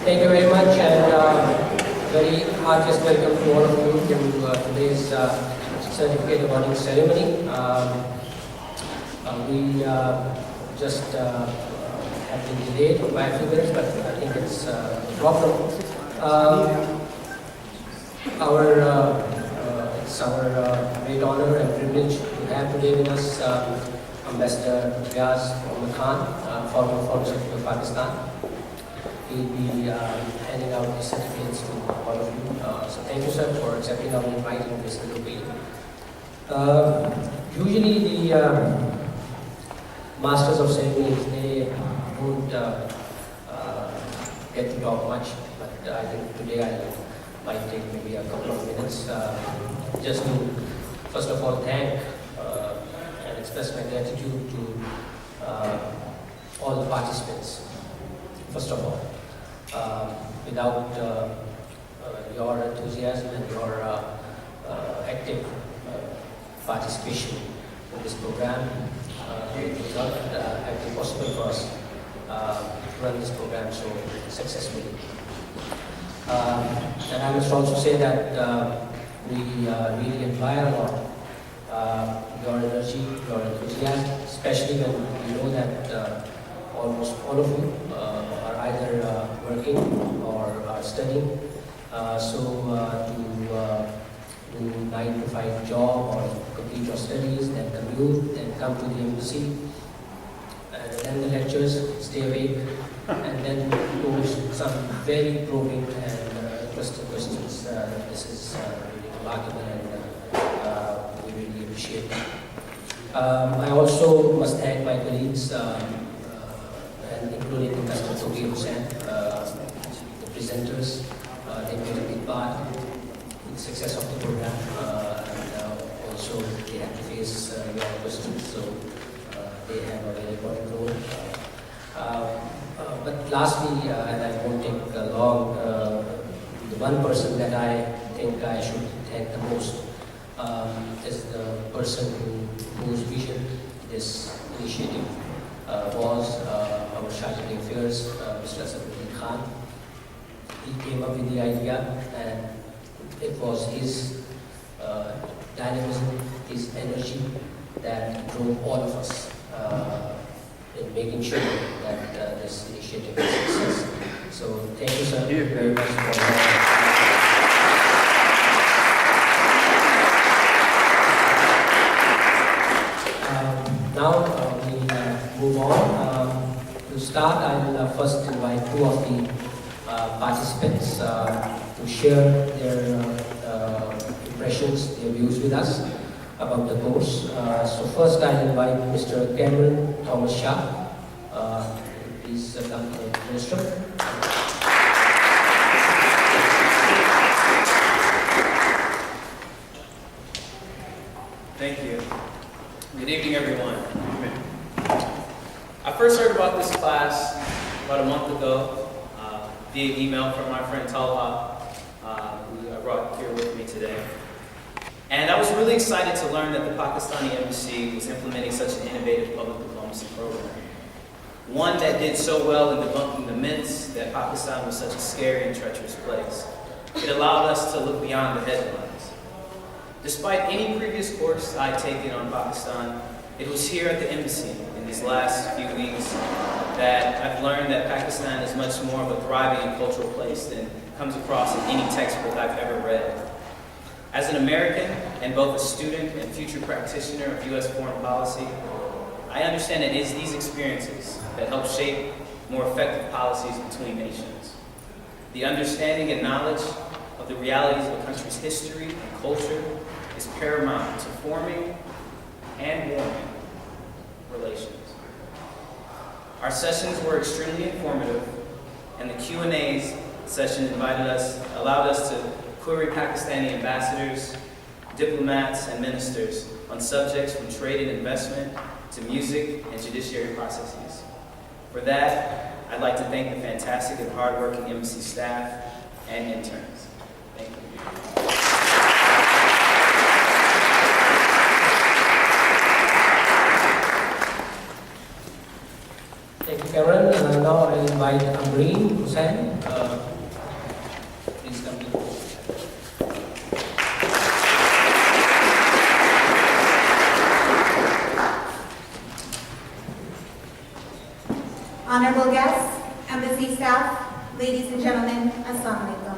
Thank you very much, and very heartiest welcome to all of you to today's certificate awarding ceremony. We just have been delayed by a few minutes, but I think it's a problem. It's our great honor and privilege to have today with us Ambassador Riaz Ahmed Khan, former Foreign Secretary of Pakistan. He'll be handing out the certificates to all of you. So thank you, sir, for accepting our invite in this little meeting. Usually the masters of ceremonies, they don't get to talk much, but I think today I might take maybe a couple of minutes just to, first of all, thank and express my gratitude to all the participants. First of all, without your enthusiasm and your active participation in this program, it would not have been possible for us to run this program so successfully. And I must also say that we really admire a lot your energy, your enthusiasm, especially when we know that almost all of you are either working or are studying. To do 9 to 5 job or complete your studies, then commute, then come to the embassy, and then the lectures, stay awake, and then pose some very probing and interesting questions. This is really remarkable, and we really appreciate it. I also must thank my colleagues, and including Mr. Tawqir Hussain, the presenters. They played a big part in the success of the program, and also they have to face your questions, so they have a very important role. But lastly, and I won't take long, the one person that I think I should thank the most is the person whose vision this initiative was our Shahjahan Affairs, Mr. Asaduddin Khan. He came up with the idea, and it was his dynamism, his energy that drove all of us in making sure that this initiative is a success. So thank you, sir, very much for that. Now we move on. To start, I will first invite two of the participants to share their impressions, their views with us about the course. So first I invite Mr. Cameron Thomas Shah. Please come to the minister. Thank you. Good evening, everyone. I first heard about this class about a month ago via email from my friend Talha, who I brought here with me today. And I was really excited to learn that the Pakistani embassy was implementing such an innovative public diplomacy program. One that did so well in debunking the myths that Pakistan was such a scary and treacherous place. It allowed us to look beyond the headlines. Despite any previous course I had taken on Pakistan, it was here at the embassy in these last few weeks that I've learned that Pakistan is much more of a thriving and cultural place than comes across in any textbook I've ever read. As an American and both a student and future practitioner of U.S. foreign policy, I understand that it is these experiences that help shape more effective policies between nations. The understanding and knowledge of the realities of a country's history and culture is paramount to forming and warming relations. Our sessions were extremely informative, and the Q&A's session allowed us to query Pakistani ambassadors, diplomats, and ministers on subjects from trade and investment to music and judiciary processes. For that, I'd like to thank the fantastic and hardworking embassy staff and interns. Thank you. Thank you, Cameron. now I invite Amreen Hussain. Please come to the podium. Honorable guests, embassy staff, ladies and gentlemen, Assalamu alaikum.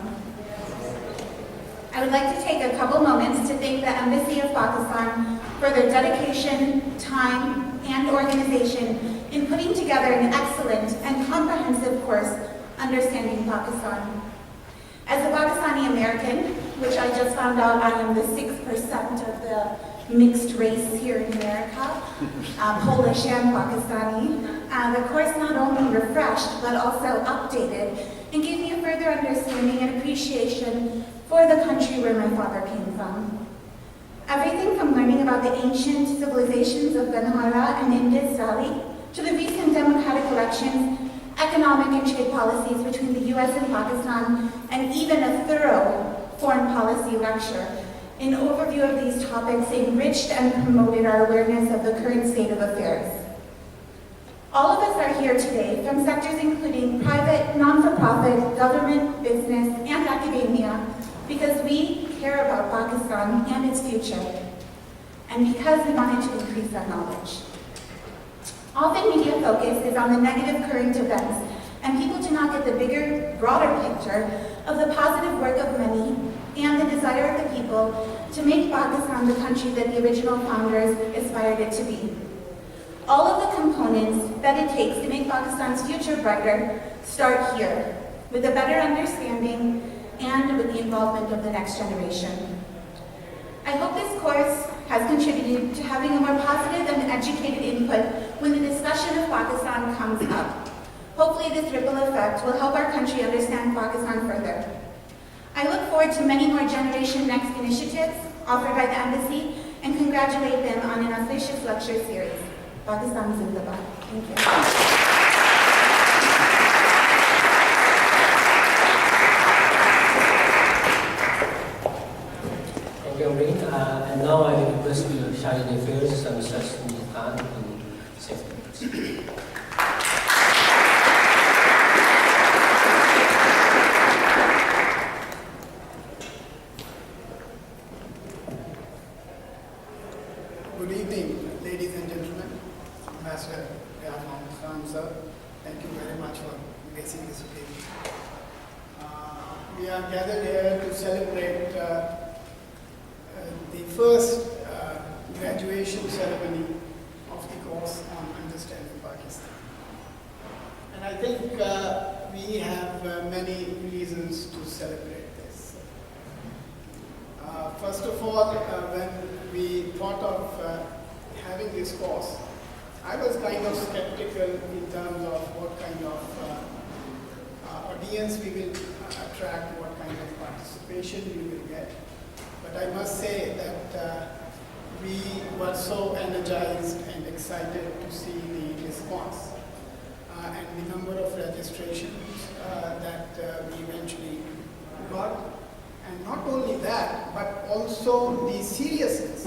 I would like to take a couple moments to thank the Embassy of Pakistan for their dedication, time, and organization in putting together an excellent and comprehensive course, Understanding Pakistan. As a Pakistani American, which I just found out I am the 6% of the mixed race here in America, Polish and Pakistani, the course not only refreshed but also updated and gave me a further understanding and appreciation for the country where my father came from. Everything from learning about the ancient civilizations of Gandhara and Indus Valley to the recent democratic elections, economic and trade policies between the US and Pakistan, and even a thorough foreign policy lecture. An overview of these topics enriched and promoted our awareness of the current state of affairs. All of us are here today from sectors including private, non-for-profit, government, business, and academia because we care about Pakistan and its future, and because we wanted to increase our knowledge. Often media focus is on the negative current events, and people do not get the bigger, broader picture of the positive work of many and the desire of the people to make Pakistan the country that the original founders aspired it to be. All of the components that it takes to make Pakistan's future brighter start here, with a better understanding and with the involvement of the next generation. I hope this course has contributed to having a more positive and educated input when the discussion of Pakistan comes up. Hopefully this ripple effect will help our country understand Pakistan further. I look forward to many more Generation Next initiatives offered by the Embassy and congratulate them on an auspicious lecture series. Pakistan Zindabad. Thank you. Thank you, Amreen. And now I request the Shahid Affairs, Mr. Sunil Khan, to say a few words. Good evening, ladies and gentlemen. Ambassador Riyad Mohammed Khan, sir, thank you very much for gracing this occasion. We are gathered here to celebrate the first graduation ceremony of the course on Understanding Pakistan. And I think we have many reasons to celebrate this. First of all, when we thought of having this course, I was kind of skeptical in terms of what kind of audience we will attract, what kind of participation we will get. But I must say that we were so energized and excited to see the response and the number of registrations that we eventually got. And not only that, but also the seriousness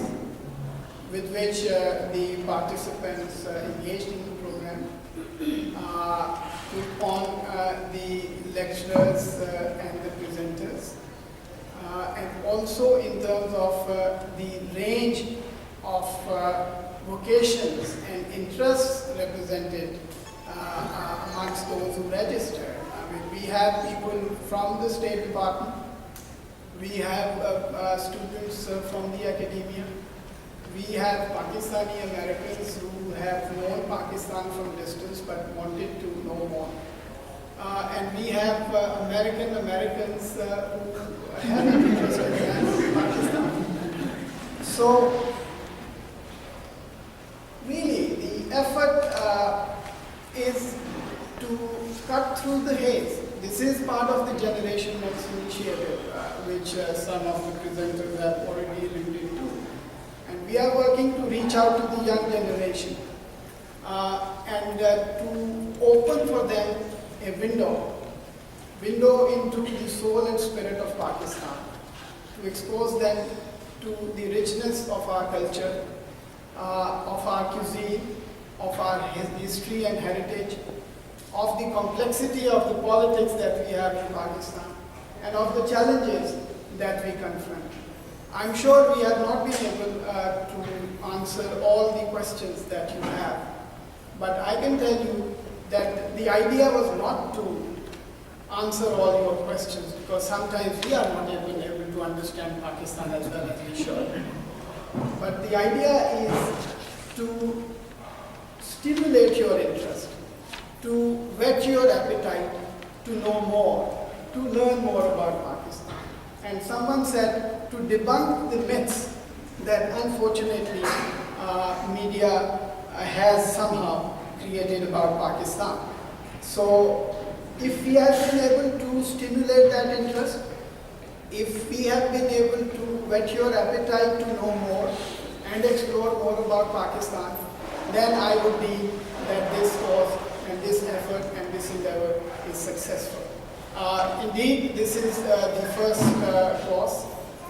with which the participants engaged in the program, took on the lecturers and the presenters, and also in terms of the range of vocations and interests represented amongst those who registered. I mean, we have people from the State Department, we have students from the academia, we have Pakistani Americans who have known Pakistan from distance but wanted to know more. And we have American Americans who have an interest in Pakistan. So, really, the effort is to cut through the haze. This is part of the Generation Next initiative, which some of the presenters have already alluded to. And we are working to reach out to the young generation and to open for them a window into the soul and spirit of Pakistan, to expose them to the richness of our culture, of our cuisine, of our history and heritage, of the complexity of the politics that we have in Pakistan and of the challenges that we confront. I'm sure we have not been able to answer all the questions that you have, but I can tell you that the idea was not to answer all your questions, because sometimes we are not able to understand Pakistan as well as we should. But the idea is to stimulate your interest, to whet your appetite, to know more, to learn more about Pakistan. And someone said to debunk the myths that unfortunately media has somehow created about Pakistan. So if we have been able to stimulate that interest, if we have been able to whet your appetite to know more and explore more about Pakistan, then I would deem that this cause and this effort and this endeavor is successful. Indeed, this is the first course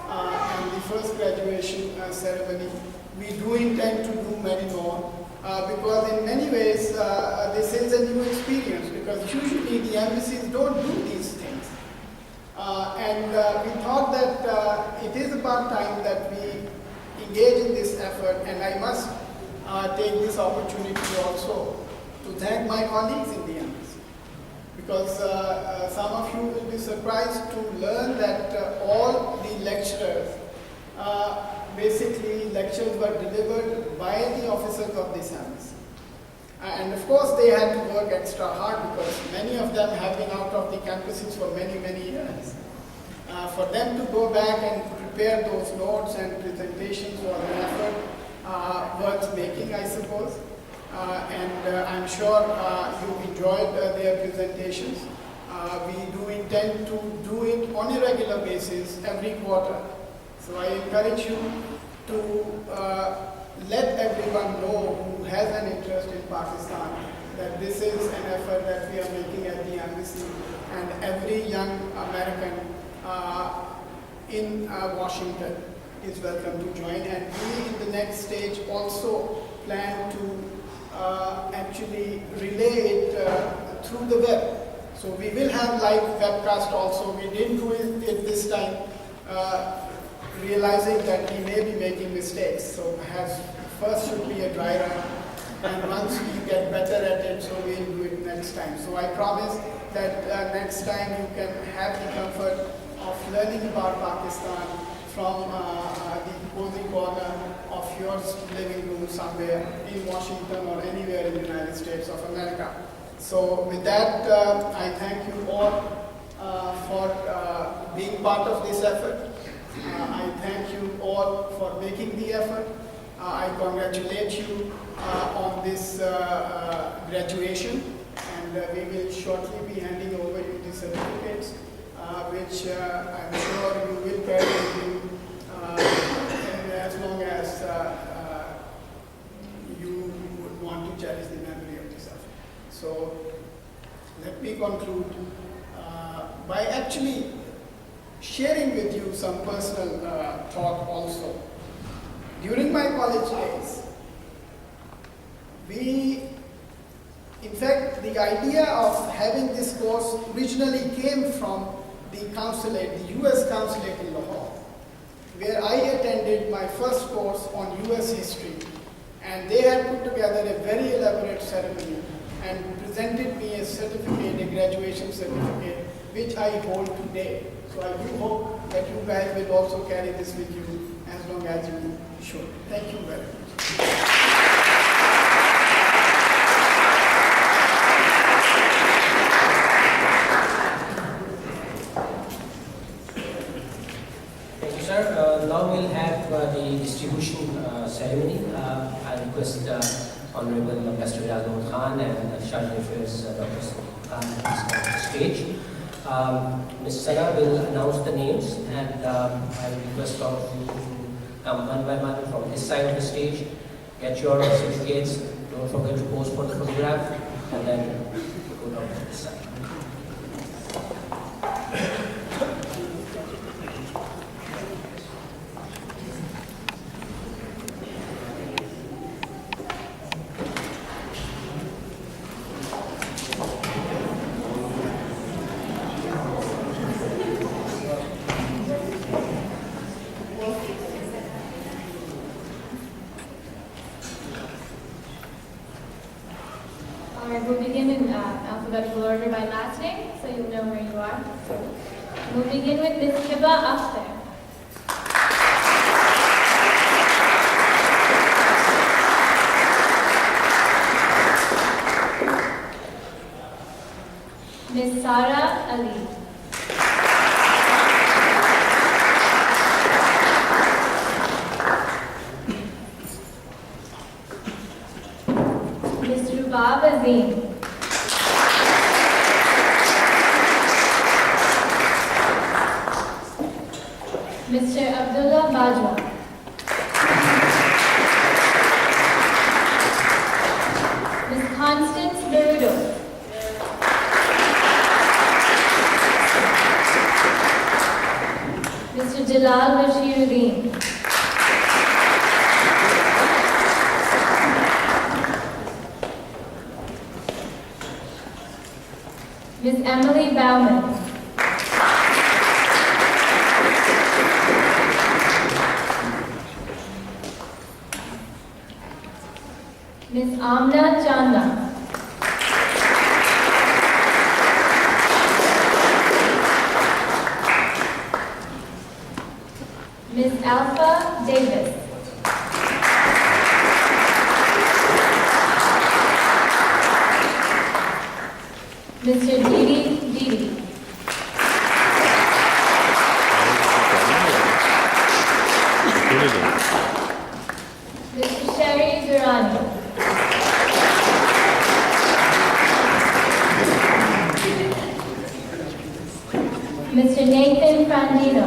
and the first graduation ceremony. We do intend to do many more because in many ways this is a new experience, because usually the embassies don't do these things. And we thought that it is about time that we engage in this effort, and I must take this opportunity also to thank my colleagues in the embassy, because some of you will be surprised to learn that all the lecturers, basically lectures were delivered by the officers of this embassy. And of course they had to work extra hard, because many of them have been out of the campuses for many, many years. For them to go back and prepare those notes and presentations was an effort worth making, I suppose. And I'm sure you enjoyed their presentations. We do intend to do it on a regular basis every quarter. So I encourage you to let everyone know who has an interest in Pakistan that this is an effort that we are making at the embassy, and every young American in Washington is welcome to join. And we in the next stage also plan to actually relay it through the web. So we will have live webcast also. We didn't do it this time, realizing that we may be making mistakes. So perhaps first should be a dry run, and once we get better at it, so we'll do it next time. So I promise that next time you can have the comfort of learning about Pakistan from the cozy corner of your living room somewhere in Washington or anywhere in the United States of America. So with that, I thank you all for being part of this effort. I thank you all for making the effort. I congratulate you on this graduation, and we will shortly be handing over you the certificates, which I'm sure you will carry with you as long as you would want to cherish the memory of this effort. So let me conclude by actually sharing with you some personal thought also. During my college days, in fact, the idea of having this course originally came from the consulate, the US consulate in Lahore, where I attended my first course on US history, and they had put together a very elaborate ceremony and presented me a certificate, a graduation certificate, which I hold today. So I do hope that you guys will also carry this with you as long as you should. Thank you very much. Now we'll have the distribution ceremony. I request Honorable Ambassador Azam Khan and Charge Affairs Dr. Salim Khan to come to the stage. Ms. Sana will announce the names, and I request all of you to come one by one from this side of the stage, get your certificates, don't forget to pose for the photograph, and then go down to this side. alphabetical order by last name, so you'll know where you are. We'll begin with Miss Hiba Akhtar. Miss Sara Ali. Miss Rubab Azim. Mr. Abdullah Bajwa. Miss Constance Barudo. Mr. Jalal Bashiruddin. Miss Emily Bauman. Miss Amna Chanda. Miss Alpha Davis. Mr. Didi Didi. Mr. Sherry Durrani. Mr. Nathan Frandino.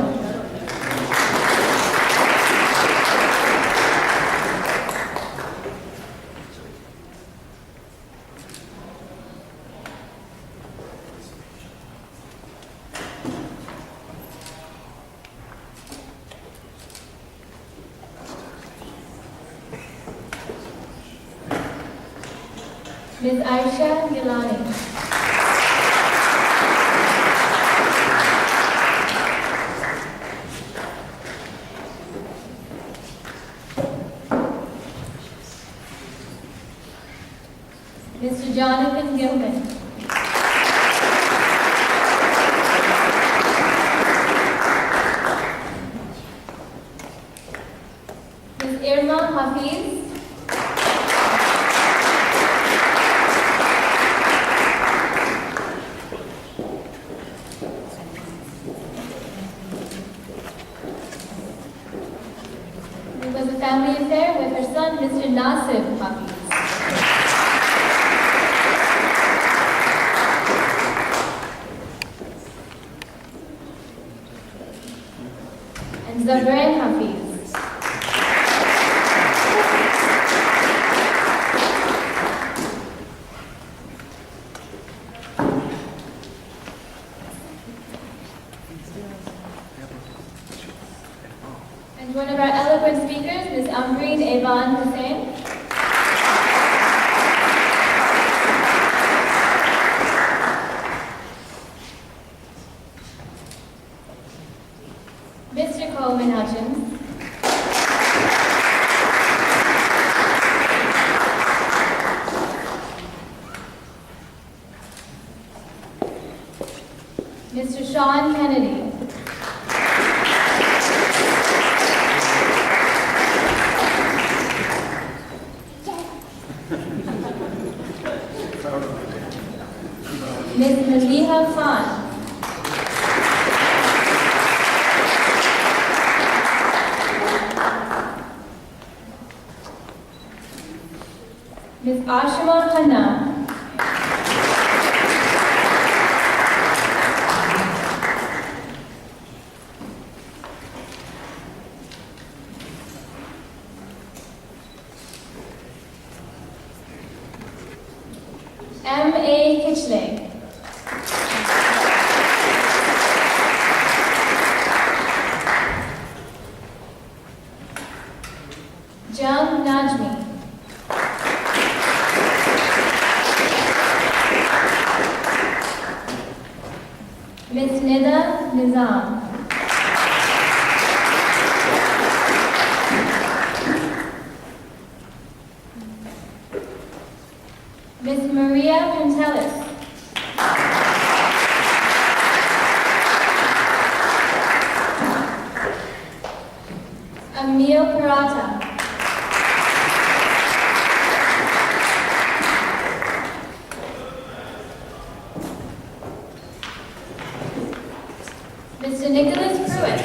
Ms. Aisha Gilani. Mr. Jonathan Gilman. Ms. Irma Hafiz. It was a family affair with her son, Mr. Nasib Hafiz. And Zabran Hafiz. And one of our eloquent speakers, Ms. Ambreen Evan Hussain. Mr. Coleman Hutchins. Mr. Sean Kennedy. Ms. Maliha Khan. Ms. Ashima Khanna. M.A. Kitchley. Jam Najmi. Ms. Nida Nizam. Ms. Maria Pentelis. Mr. Nicholas Pruitt.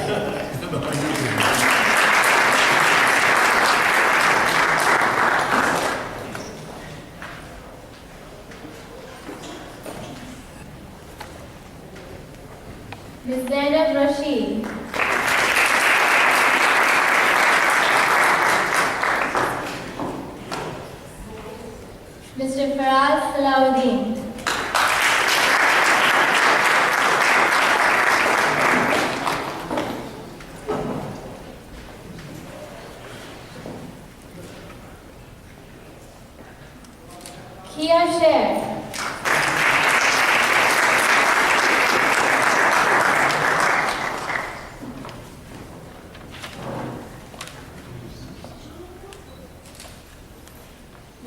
Ms. Zainab Rashid. Mr. Faraz Salahuddin. Kia Sher.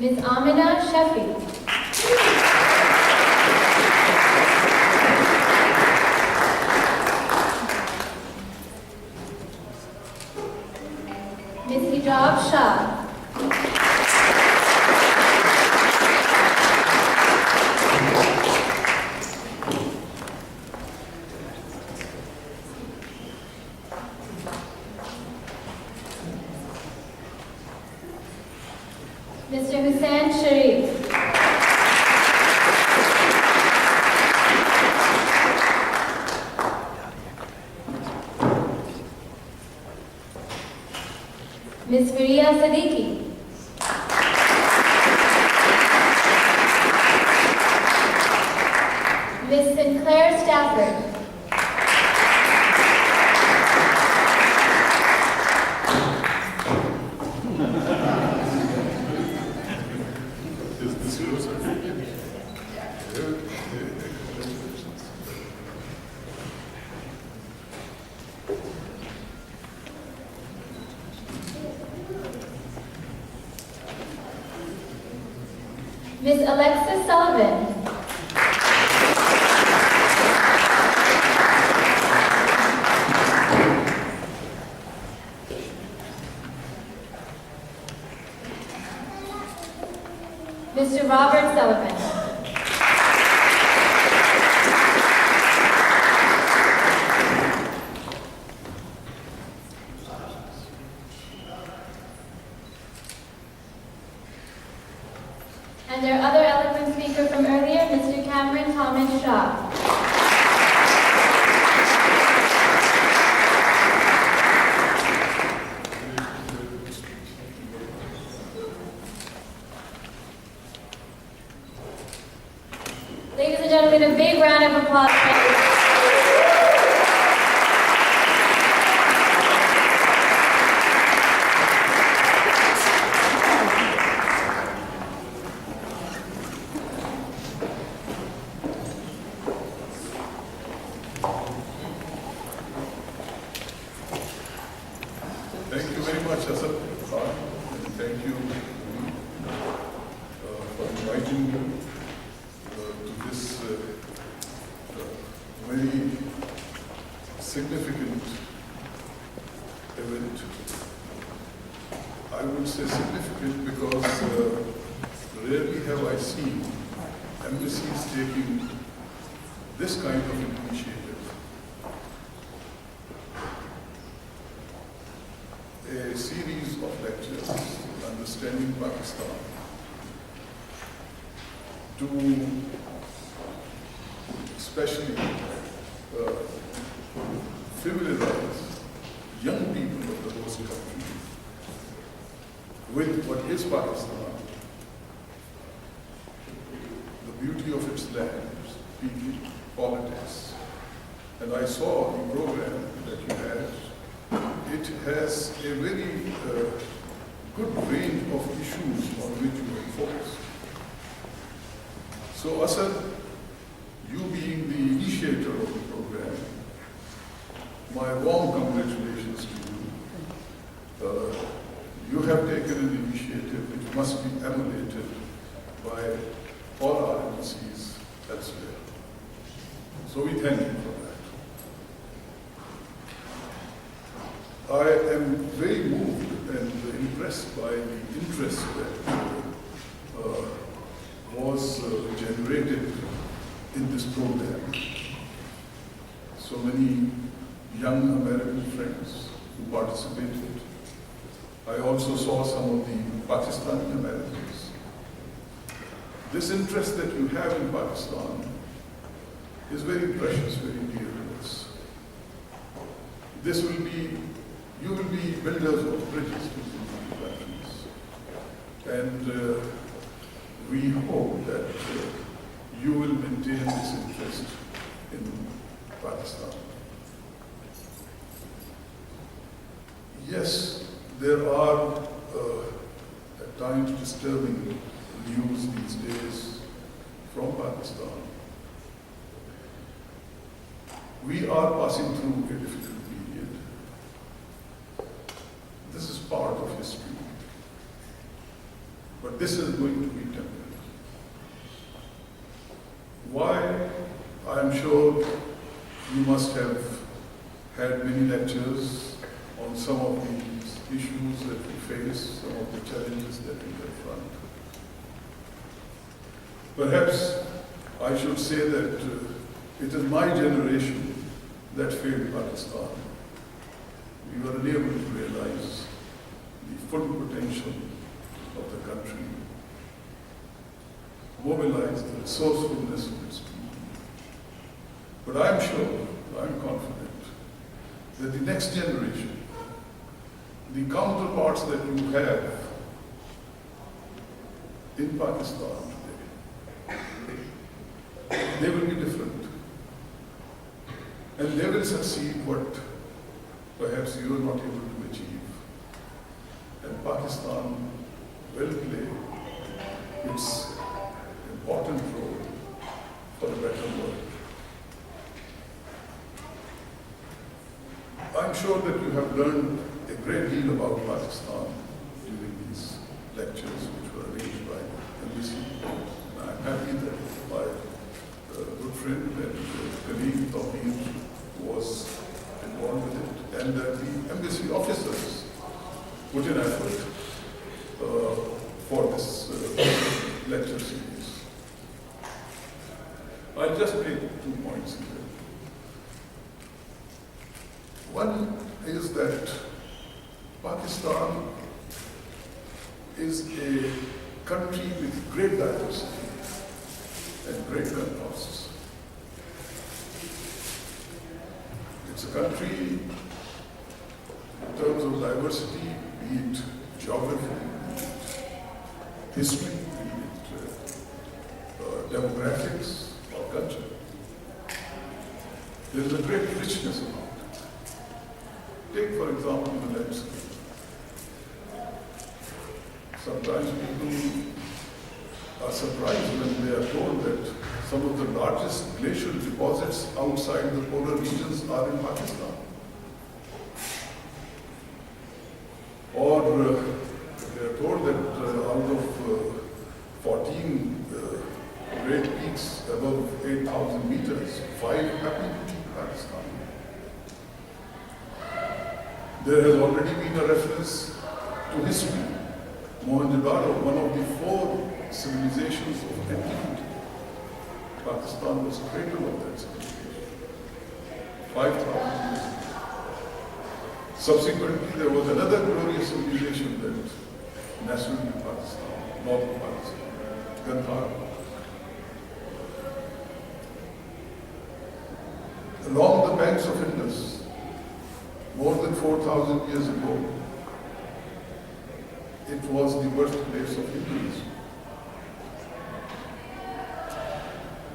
Ms. Amina Shafi. Ms. Hijab Shah. Mr. Hussain Sharif. Ms. Faria Siddiqui. Ms. Sinclair Stafford. Is this yours? Ms. Alexis Sullivan. Mr. Robert Sullivan. And our other eloquent speaker from earlier, Mr. Cameron Thomas Shaw. Ladies and gentlemen, a big round of applause. Thank you very much, Asad. And thank you for inviting me to this very significant event. I would say significant because rarely have I seen embassies taking this kind of an initiative. A series of lectures, Understanding Pakistan, to especially familiarize young people of the host country with what is Pakistan, the beauty of its land, people, politics. And I saw the program that you had. It has a very good range of issues on which you are focused. So Asad, you being the initiator of the program, my warm congratulations to you. You have taken an initiative which must be emulated by all our embassies elsewhere. So we thank you for that. I am very moved and impressed by the interest that was generated in this program. So many young American friends who participated. I also saw some of the Pakistani Americans. This interest that you have in Pakistan is very precious, very dear to us. You will be builders of bridges between the countries. And we hope that you will maintain this interest in Pakistan. Yes, there are at times disturbing news these days from Pakistan. We are passing through a difficult period. This is part of history. But this is going to be temporary. Why? I am sure you must have had many lectures on some of these issues that we face, some of the challenges that we confront. Perhaps I should say that it is my generation that failed Pakistan. We were unable to realize the full potential of the country, mobilize the resourcefulness of its people. But I am sure, I am confident, that the next generation, the counterparts that you have in Pakistan today, they will be different. And they will succeed what perhaps you are not able to achieve. And Pakistan will play its important role for a better world. I'm sure that you have learned a great deal about Pakistan during these lectures which were arranged by NBC. I'm happy that my good friend and colleague Tawheed was involved with it, and that the embassy officers put in effort for this lecture series. I'll just make 2 points here. One is that Pakistan is a country with great diversity and great contrasts. It's a country, in terms of diversity, be it geography, be it history, be it demographics or culture. There is a great richness about it. Take, for example, the landscape. Sometimes people are surprised when they are told that some of the largest glacial deposits outside the polar regions are in Pakistan. Or they are told that out of 14 great peaks above 8,000 meters, 5 happen to be Pakistan. There has already been a reference to history. Mohenjo-daro, one of the 4 civilizations of antiquity. Pakistan was cradle of that civilization. 5,000 years ago. Subsequently, there was another glorious civilization that nestled in Pakistan, northern Pakistan, Gandhara. Along the banks of Indus, more than 4,000 years ago, it was the birthplace of Hinduism.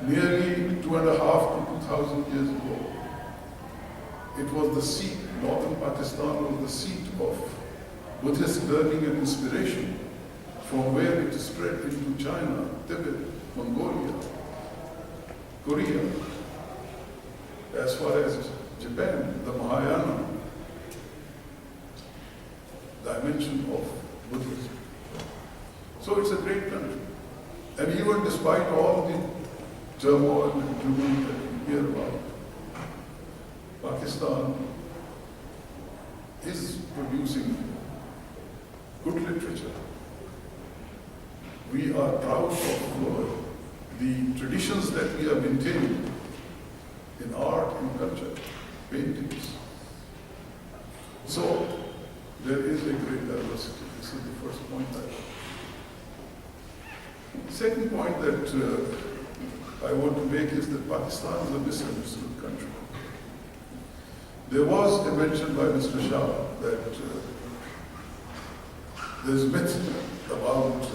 Nearly 2,500 to 2,000 years ago, it was the seat, northern Pakistan was the seat of Buddhist learning and inspiration, from where it spread into China, Tibet, Mongolia, Korea, as far as Japan, the Mahayana dimension of Buddhism. So it's a great country. And even despite all the turmoil and tumult that we hear about, Pakistan is producing good literature. We are proud of the traditions that we are maintaining in art and culture, paintings, diversity. This is the first point I want. The second point that I want to make is that Pakistan is a misunderstood country. There was a mention by Mr. Shah that there's myth about,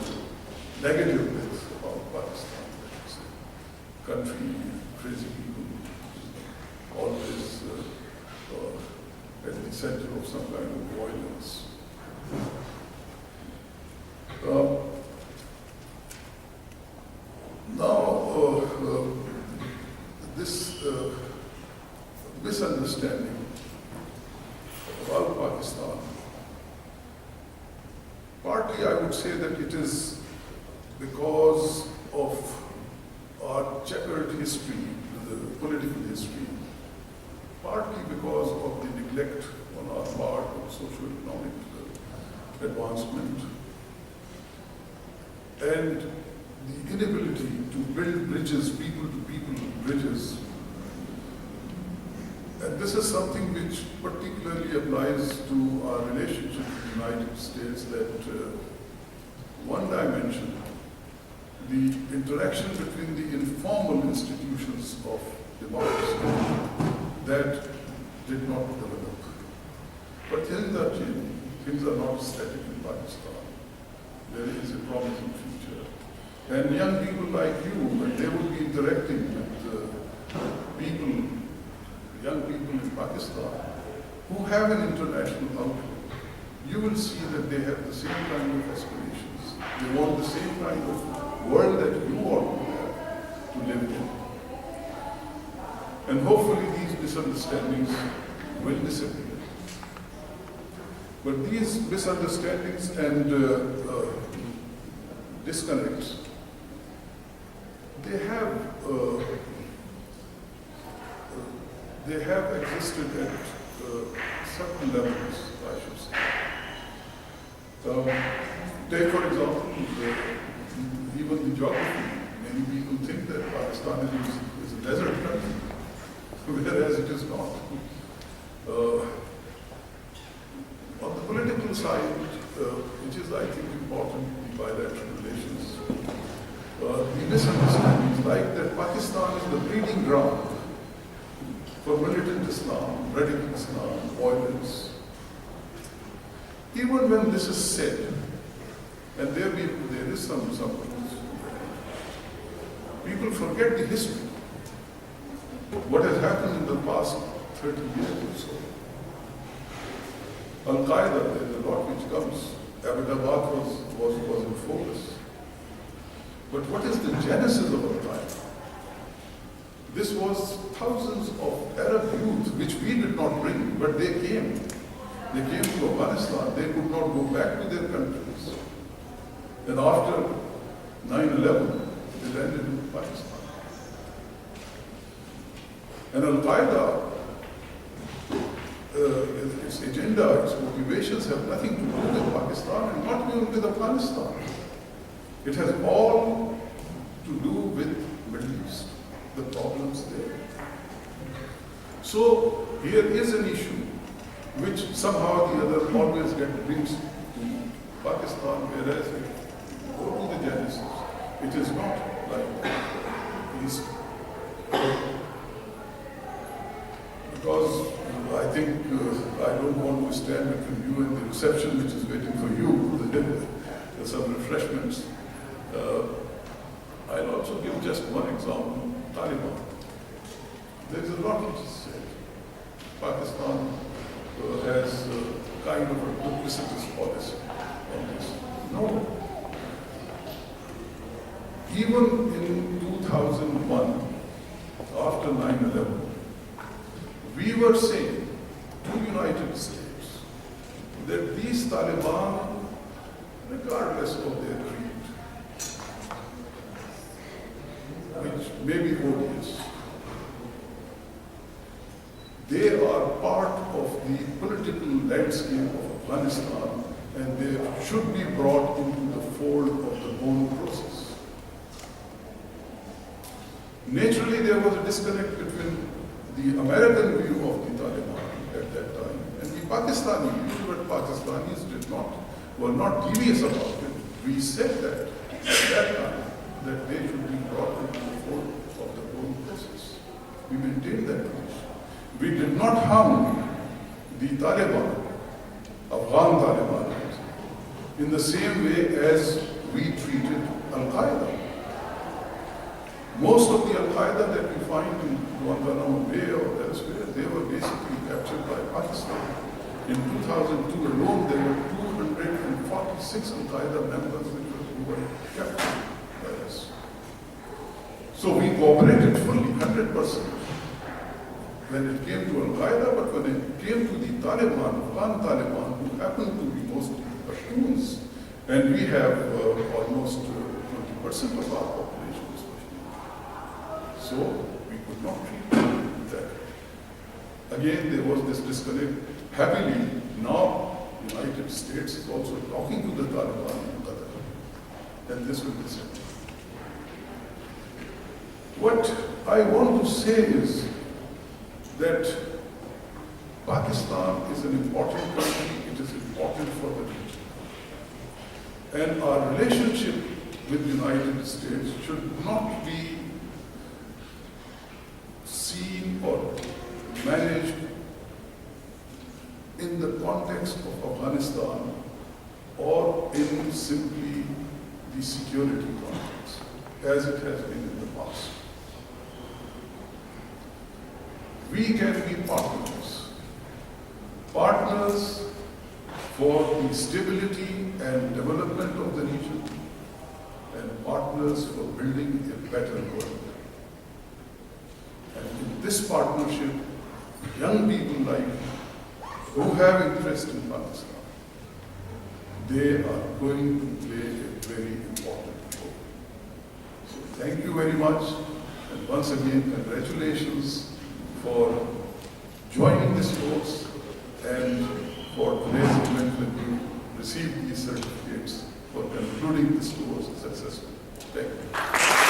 negative myths about Pakistan. That it's a country, crazy people, always at the center of some kind of violence. This misunderstanding about Pakistan, partly I would say that it is because of our checkered history, the political history, partly because of the neglect on our part of socio-economic advancement, and the inability to build bridges, people-to-people bridges. And this is something which particularly applies to our relationship with the United States, that one dimension, the interaction between the informal institutions of democracy, that did not develop. But things are changing. Things are not static in Pakistan. There is a promising future. And young people like you, when they will be interacting with young people in Pakistan, who have an international outlook, you will see that they have the same kind of aspirations. They want the same kind of world that you all have to live in. And hopefully these misunderstandings will disappear. But these misunderstandings and disconnects, they have existed at certain levels, I should say. Take for example, even the geography. Many people think that Pakistan is a desert country, whereas it is not. On the political side, which is, I think, important, the bilateral relations, the misunderstandings like that Pakistan is the breeding ground for militant Islam, radical Islam, violence. Even when this is said, and there is some people forget the history. What has happened in the past 30 years or so. Al-Qaeda, there is a lot which comes. Abbottabad was in focus. But what is the genesis of Al-Qaeda? This was thousands of Arab youth, which we did not bring, but they came. They came to Afghanistan. They could not go back to their countries. And after 9/11, they landed in Pakistan. And Al-Qaeda, its agenda, its motivations have nothing to do with Pakistan and not even with Afghanistan. It has all to do with Middle East, the problems there. So here is an issue which somehow or the other always brings to Pakistan, whereas if you go to the genesis, it is not like East. Because I think I don't want to stand between you and the reception which is waiting for you. There's some refreshments. I'll also give just one example, Taliban. There is a lot which is said. Pakistan has kind of a duplicitous policy on this. No. Even in 2001, after 9/11, we were saying to United States that these Taliban, regardless of their creed, which may be odious, they are part of the political landscape of Afghanistan, and they should be brought into the fold of the Bonn process. Naturally, there was a disconnect between the American view of the Taliban at that time and the Pakistani view, but Pakistanis did not were not devious about it, we said that at that time that they should be brought into the fold of the whole process. We maintained that position. We did not harm the Taliban, Afghan Taliban, in the same way as we treated Al-Qaeda. Most of the Al-Qaeda that we find in Guantanamo Bay or elsewhere, they were basically captured by Pakistan. In 2002 alone, there were 246 Al-Qaeda members who were captured by us. So we cooperated fully, 100%, when it came to Al-Qaeda, but when it came to the Taliban, Afghan Taliban, who happened to be mostly Pashtuns, and we have almost 20% of our population is Pashtun. So we could not treat them that. Again, there was this disconnect. Happily, now United States is also talking to the Taliban in Qatar, and this will be settled. What I want to say is that Pakistan is an important country, it is important for the region. And our relationship with the United States should not be seen or managed in the context of Afghanistan or in simply the security context, as it has been in the past. We can be partners. Partners for the stability and development of the region, and partners for building a better world. And in this partnership, young people like who have interest in Pakistan, they are going to play a very important role. So thank you very much, and once again, congratulations for joining this course and for today's event when you received these certificates for concluding this course successfully. Thank you.